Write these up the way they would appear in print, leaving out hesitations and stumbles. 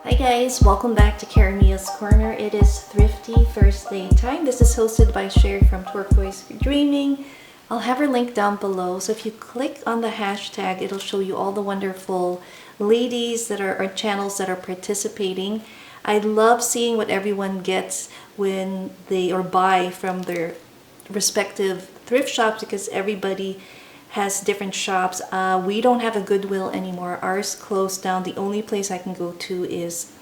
Hi guys, welcome back to Karamia's Corner. It is Thrifty Thursday time. This is hosted by Sheree from Turquoise Dreaming. I'll have her link down below. So if you click on the hashtag, it'll show you all the wonderful ladies that are, or channels that are participating. I love seeing what everyone gets when they or buy from their respective thrift shops because everybody has different shops. We don't have a Goodwill anymore. Ours closed down. The only place I can go to is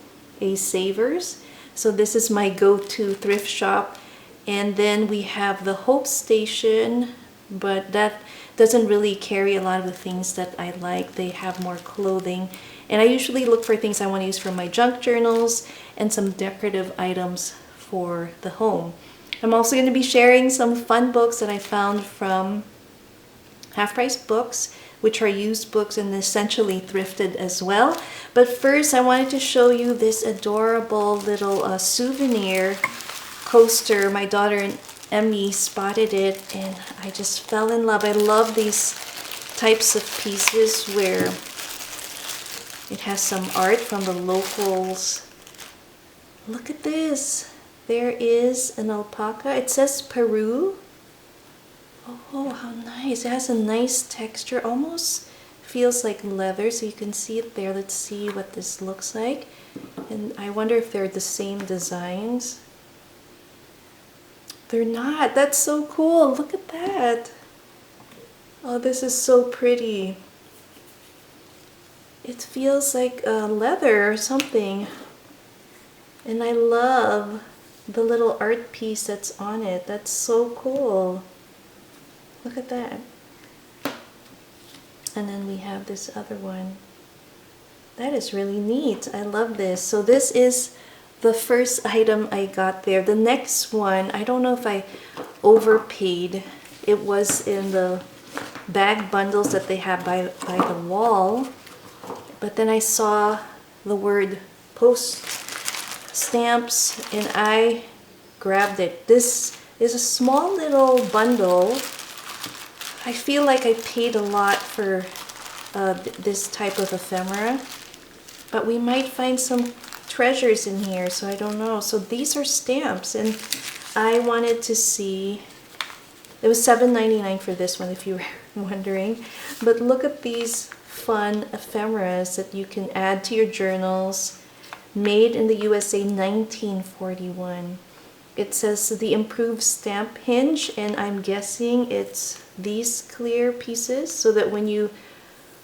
a Savers. So this is my go-to thrift shop. And then we have the Hope Station, but that doesn't really carry a lot of the things that I like. They have more clothing. And I usually look for things I want to use for my junk journals and some decorative items for the home. I'm also going to be sharing some fun books that I found from Half Price Books, which are used books and essentially thrifted as well. But first, I wanted to show you this adorable little souvenir coaster. My daughter Emmy spotted it and I just fell in love. I love these types of pieces where it has some art from the locals. Look at this. There is an alpaca. It says Peru. Oh, how nice. It has a nice texture. Almost feels like leather, so you can see it there. Let's see what this looks like. And I wonder if they're the same designs. They're not. That's so cool. Look at that. Oh, this is so pretty. It feels like leather or something. And I love the little art piece that's on it. That's so cool. Look at that. And then we have this other one. That is really neat. I love this. So this is the first item I got there. The next one, I don't know if I overpaid. It was in the bag bundles that they have by the wall. But then I saw the word post stamps and I grabbed it. This is a small little bundle. I feel like I paid a lot for this type of ephemera, but we might find some treasures in here, so I don't know. So these are stamps, and I wanted to see. It was $7.99 for this one, if you were wondering. But look at these fun ephemeras that you can add to your journals. Made in the USA, 1941. It says the improved stamp hinge, and I'm guessing it's these clear pieces so that when you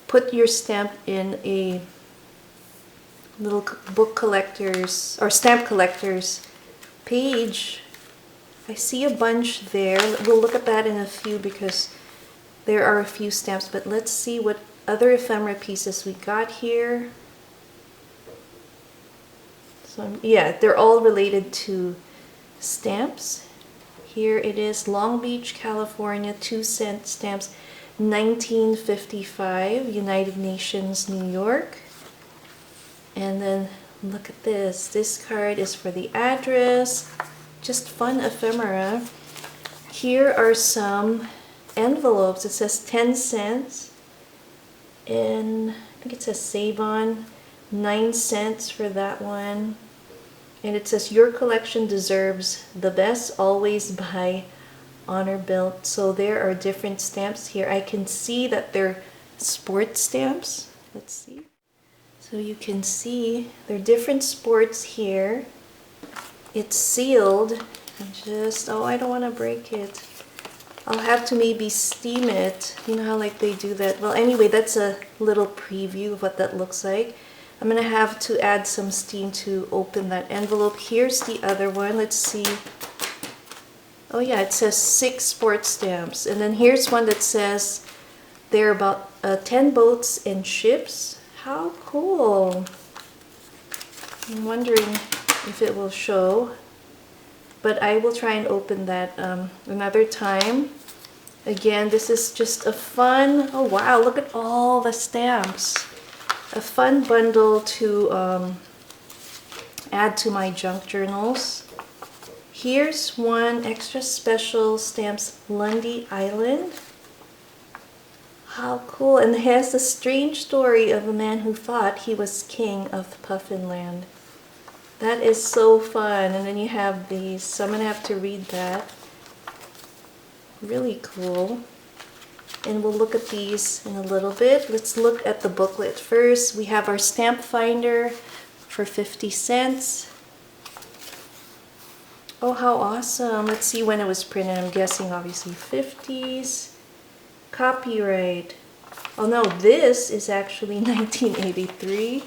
put your stamp in a little book collector's or stamp collector's page, I see a bunch there. We'll look at that in a few because there are a few stamps, but let's see what other ephemera pieces we got here. So yeah, they're all related to stamps. Here it is, Long Beach, California, 2-cent stamps, 1955, United Nations, New York. And then look at this. This card is for the address. Just fun ephemera. Here are some envelopes. It says 10 cents. And I think it says Save On, 9 cents for that one. And it says, your collection deserves the best, always buy Honor Built. So there are different stamps here. I can see that they're sports stamps. Let's see. So you can see there are different sports here. It's sealed. And just, oh, I don't want to break it. I'll have to maybe steam it. You know how like they do that? Well, anyway, that's a little preview of what that looks like. I'm going to have to add some steam to open that envelope. Here's the other one. Let's see. Oh yeah, it says 6 sports stamps. And then here's one that says there are about 10 boats and ships. How cool. I'm wondering if it will show. But I will try and open that another time. Again, this is just a fun, oh wow, look at all the stamps. A fun bundle to add to my junk journals. Here's one extra special stamps, Lundy Island. How cool. And it has the strange story of a man who thought he was king of Puffinland. That is so fun. And then you have these, so I'm going to have to read that. Really cool. And we'll look at these in a little bit. Let's look at the booklet first. We have our stamp finder for 50 cents. Oh, how awesome. Let's see when it was printed. I'm guessing obviously 50s. Copyright. Oh no, this is actually 1983.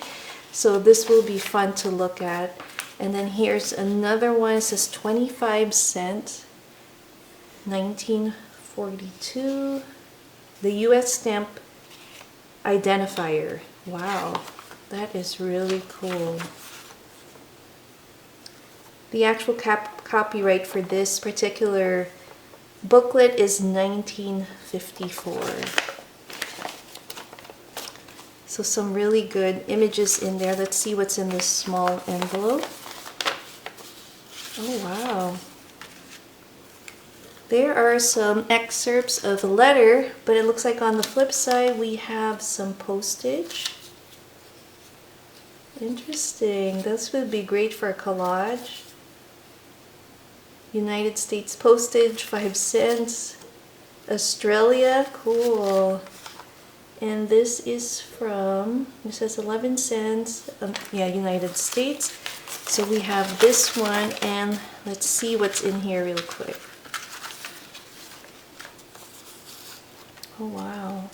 So this will be fun to look at. And then here's another one. It says 25 cents. 1942. The US stamp identifier. Wow, that is really cool. The actual copyright for this particular booklet is 1954. So some really good images in there. Let's see what's in this small envelope. Oh wow. There are some excerpts of a letter, but it looks like on the flip side we have some postage. Interesting. This would be great for a collage. United States postage, 5 cents. Australia, cool. And this is from, it says 11 cents, yeah, United States. So we have this one, and let's see what's in here real quick. Oh wow.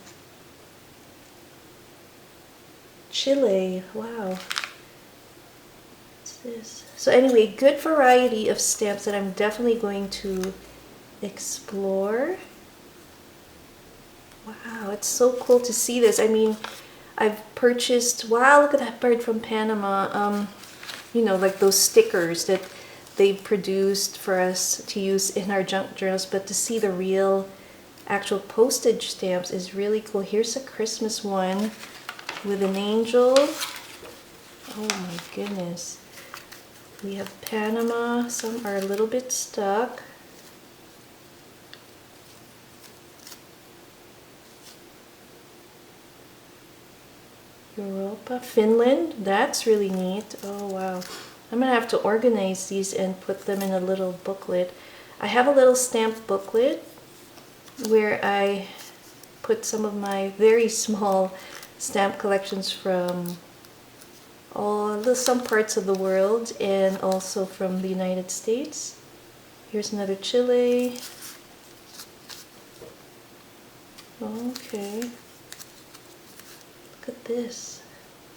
Chile, wow. What's this? So anyway, good variety of stamps that I'm definitely going to explore. Wow, it's so cool to see this. I mean, I've purchased, wow, look at that bird from Panama. You know, like those stickers that they produced for us to use in our junk journals, but to see the real actual postage stamps is really cool. Here's a Christmas one with an angel. Oh my goodness. We have Panama. Some are a little bit stuck. Europa, Finland. That's really neat. Oh wow. I'm gonna have to organize these and put them in a little booklet. I have a little stamp booklet where I put some of my very small stamp collections from some parts of the world and also from the United States. Here's another Chile. Okay. Look at this.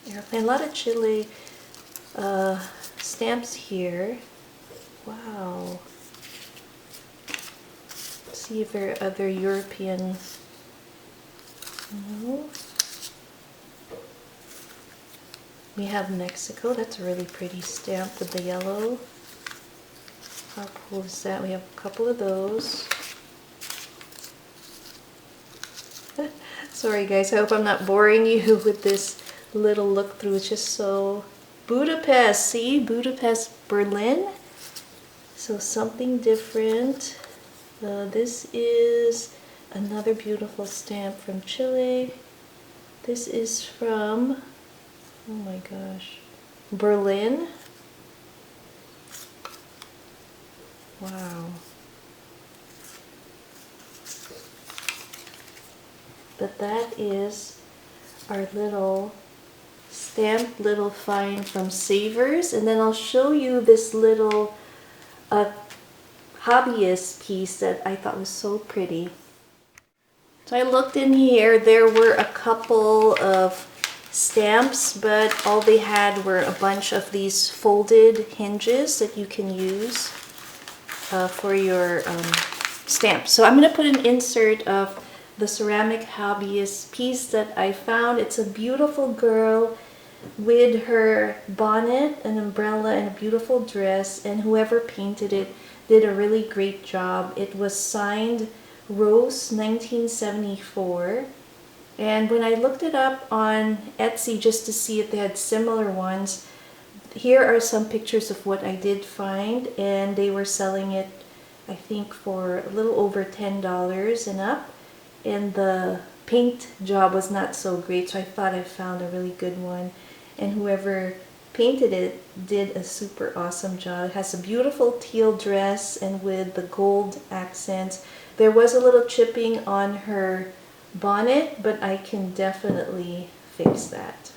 Airplane. A lot of Chile stamps here. Wow. See if there are other European. No. We have Mexico. That's a really pretty stamp with the yellow. How cool is that? We have a couple of those. Sorry guys, I hope I'm not boring you with this little look through. It's just so Budapest. See, Budapest, Berlin. So something different. This is another beautiful stamp from Chile. This is from, oh my gosh, Berlin. Wow. But that is our little stamped little find from Savers. And then I'll show you this little hobbyist piece that I thought was so pretty. So I looked in here, there were a couple of stamps, but all they had were a bunch of these folded hinges that you can use for your stamps. So I'm going to put an insert of the ceramic hobbyist piece that I found. It's a beautiful girl with her bonnet, an umbrella, and a beautiful dress, and whoever painted it did a really great job. It was signed Rose 1974, and when I looked it up on Etsy just to see if they had similar ones, here are some pictures of what I did find, and they were selling it I think for a little over $10 and up, and the paint job was not so great, so I thought I found a really good one. And whoever painted it did a super awesome job. It has a beautiful teal dress and with the gold accents. There was a little chipping on her bonnet, but I can definitely fix that.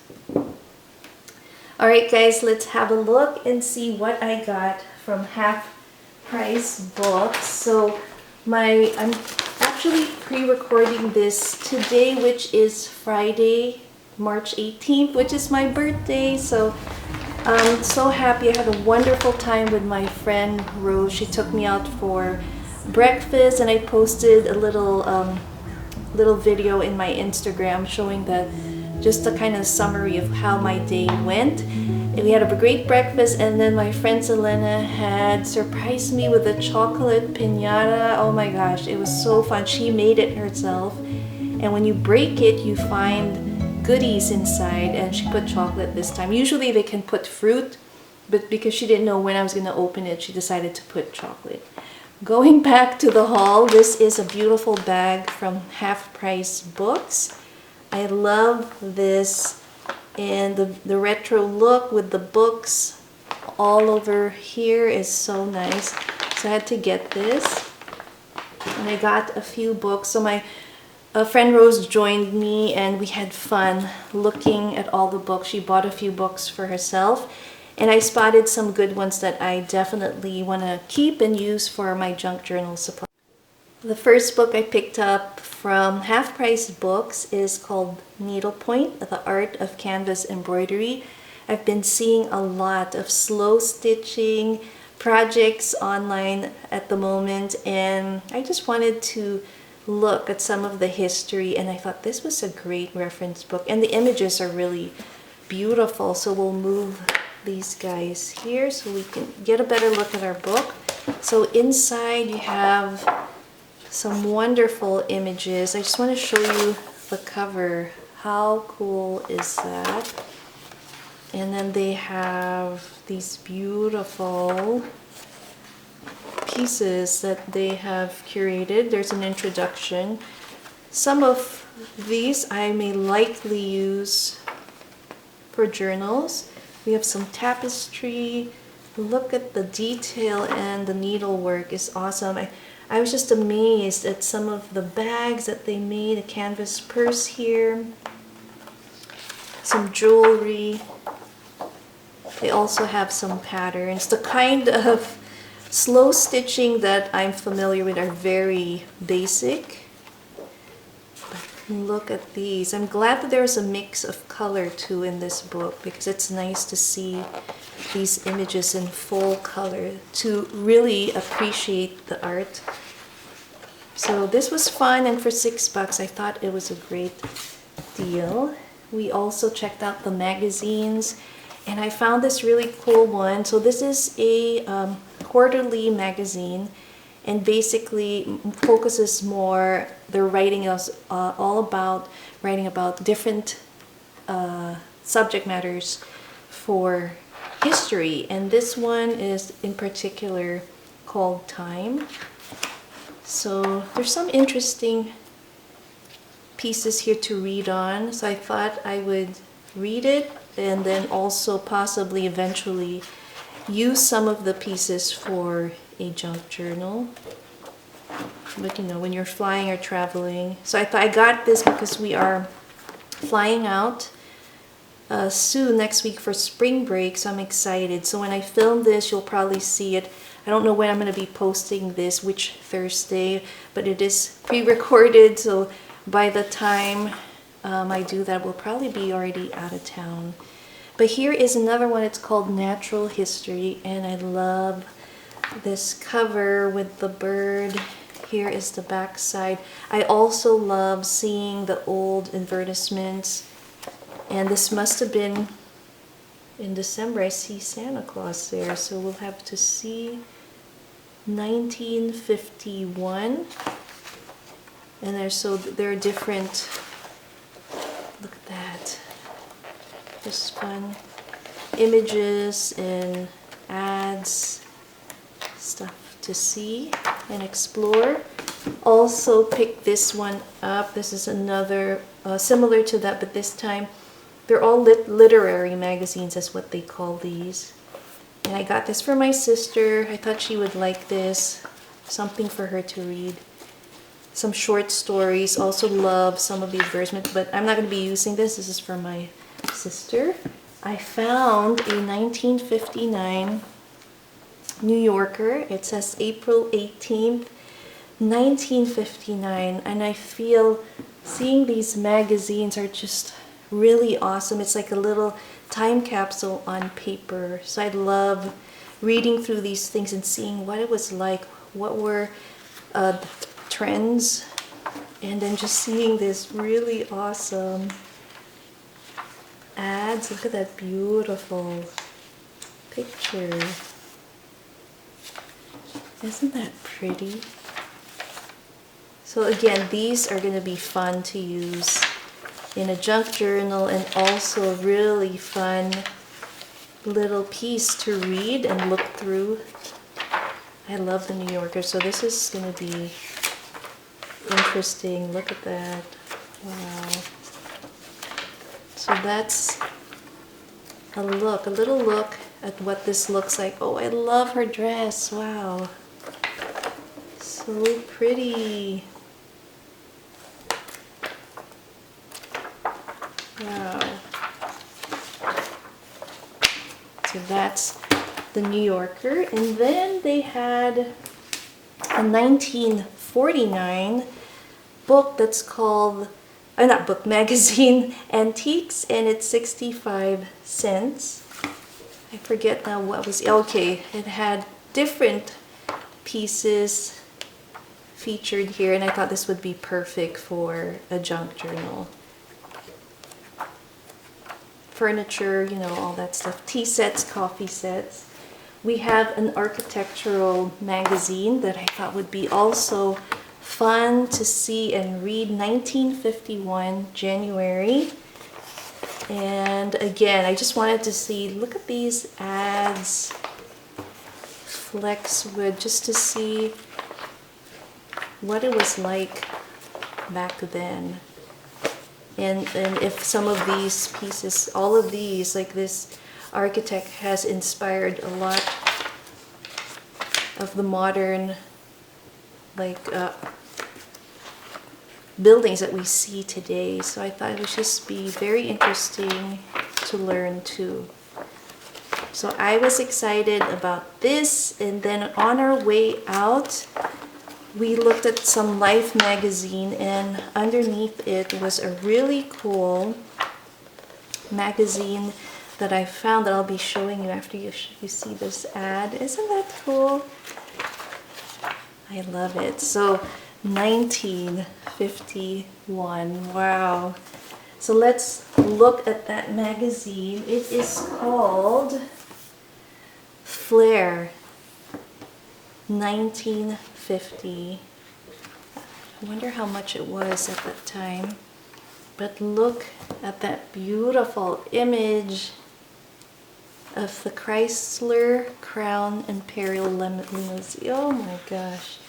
Alright guys, let's have a look and see what I got from Half Price Books. So I'm actually pre-recording this today, which is Friday, March 18th, which is my birthday. So I'm so happy. I had a wonderful time with my friend Rose. She took me out for breakfast, and I posted a little video in my Instagram showing just a kind of summary of how my day went. And we had a great breakfast, and then my friend Selena had surprised me with a chocolate piñata. Oh my gosh, it was so fun. She made it herself, and when you break it, you find goodies inside, and she put chocolate this time. Usually they can put fruit, but because she didn't know when I was going to open it, she decided to put chocolate. Going back to the haul, this is a beautiful bag from Half Price Books. I love this, and the retro look with the books all over here is so nice. So I had to get this, and I got a few books. So my friend Rose joined me, and we had fun looking at all the books. She bought a few books for herself, and I spotted some good ones that I definitely want to keep and use for my junk journal supply. The first book I picked up from Half Price Books is called Needlepoint, The Art of Canvas Embroidery. I've been seeing a lot of slow stitching projects online at the moment, and I just wanted to look at some of the history, and I thought this was a great reference book, and the images are really beautiful. So we'll move these guys here so we can get a better look at our book. So inside you have some wonderful images. I just want to show you the cover. How cool is that? And then they have these beautiful pieces that they have curated. There's an introduction. Some of these I may likely use for journals. We have some tapestry. Look at the detail, and the needlework is awesome. I was just amazed at some of the bags that they made. A canvas purse here, some jewelry. They also have some patterns. The kind of slow stitching that I'm familiar with are very basic. But look at these. I'm glad that there's a mix of color too in this book, because it's nice to see these images in full color to really appreciate the art. So this was fun, and for $6 I thought it was a great deal. We also checked out the magazines, and I found this really cool one. So this is a quarterly magazine, and basically focuses more, they're writing us all about writing about different subject matters for history, and this one is in particular called Time. So there's some interesting pieces here to read on, so I thought I would read it and then also possibly eventually use some of the pieces for a junk journal. But you know, when you're flying or traveling. So I thought I got this because we are flying out soon next week for spring break, so I'm excited. So when I film this, you'll probably see it. I don't know when I'm going to be posting this, which Thursday, but it is pre-recorded, so by the time I do that, we'll probably be already out of town. But here is another one. It's called Natural History, and I love this cover with the bird. Here is the back side. I also love seeing the old advertisements, and this must have been in December. I see Santa Claus there, so we'll have to see. 1951, and there are different, look at that, just fun images and ads, stuff to see and explore. Also picked this one up. This is another similar to that, but this time they're all literary magazines, is what they call these. And I got this for my sister. I thought she would like this. Something for her to read. Some short stories. Also love some of the advertisements, but I'm not going to be using this. This is for my sister. I found a 1959 New Yorker. It says April 18th, 1959. And I feel seeing these magazines are just really awesome. It's like a little time capsule on paper. So I love reading through these things and seeing what it was like, what were the trends, and then just seeing this really awesome ads. Look at that beautiful picture. Isn't that pretty? So again, these are going to be fun to use in a junk journal, and also a really fun little piece to read and look through. I love the New Yorker, so this is going to be interesting. Look at that. Wow. So that's a little look at what this looks like. Oh, I love her dress. Wow. So pretty. Wow. So that's the New Yorker. And then they had a 1949 book that's called, not book, magazine, Antiques, and it's 65 cents. I forget now what was, okay, it had different pieces featured here, and I thought this would be perfect for a junk journal. Furniture, you know, all that stuff. Tea sets, coffee sets. We have an architectural magazine that I thought would be also fun to see and read. 1951, January. And again, I just wanted to see, look at these ads. Flexwood, just to see what it was like back then. And if some of these pieces, all of these, like this architect has inspired a lot of the modern, like, buildings that we see today. So I thought it would just be very interesting to learn too. So I was excited about this, and then on our way out, we looked at some Life magazine, and underneath it was a really cool magazine that I found that I'll be showing you after you see this ad. Isn't that cool? I love it. So 1951. Wow. So let's look at that magazine. It is called Flair 1950. I wonder how much it was at that time. But look at that beautiful image of the Chrysler Crown Imperial limousine. Oh my gosh.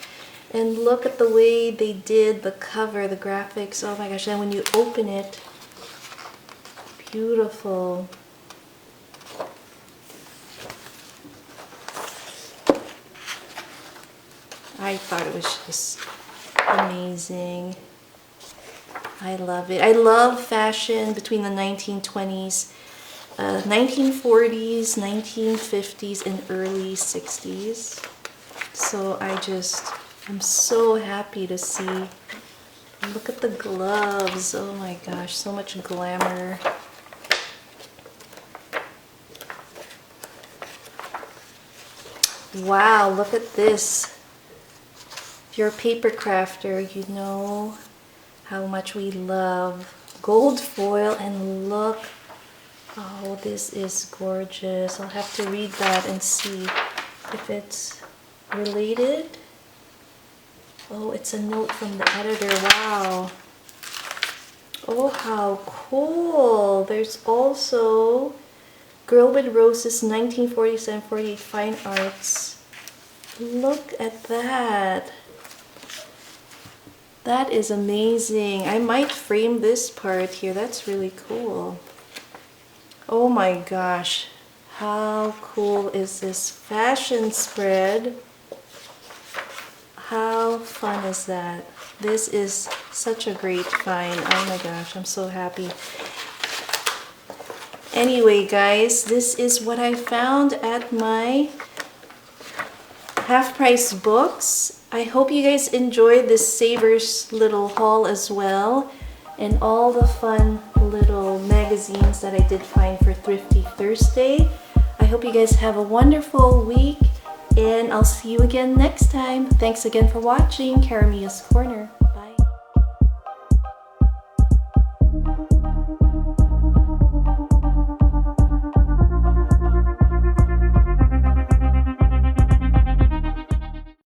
And look at the way they did the cover, the graphics. Oh my gosh. And when you open it, beautiful. I thought it was just amazing. I love it. I love fashion between the 1920s, 1940s, 1950s, and early 60s. So I'm so happy to see. Look at the gloves. Oh my gosh, so much glamour. Wow, look at this. If you're a paper crafter, you know how much we love gold foil, and look. Oh, this is gorgeous. I'll have to read that and see if it's related. Oh, it's a note from the editor. Wow. Oh, how cool. There's also Girl with Roses 1947-48 Fine Arts. Look at that. That is amazing. I might frame this part here. That's really cool. Oh my gosh. How cool is this fashion spread? How fun is that? This is such a great find. Oh my gosh, I'm so happy. Anyway, guys, this is what I found at my half-price books. I hope you guys enjoyed this Savers little haul as well, and all the fun little magazines that I did find for Thrifty Thursday. I hope you guys have a wonderful week, and I'll see you again next time. Thanks again for watching Caramia's Corner.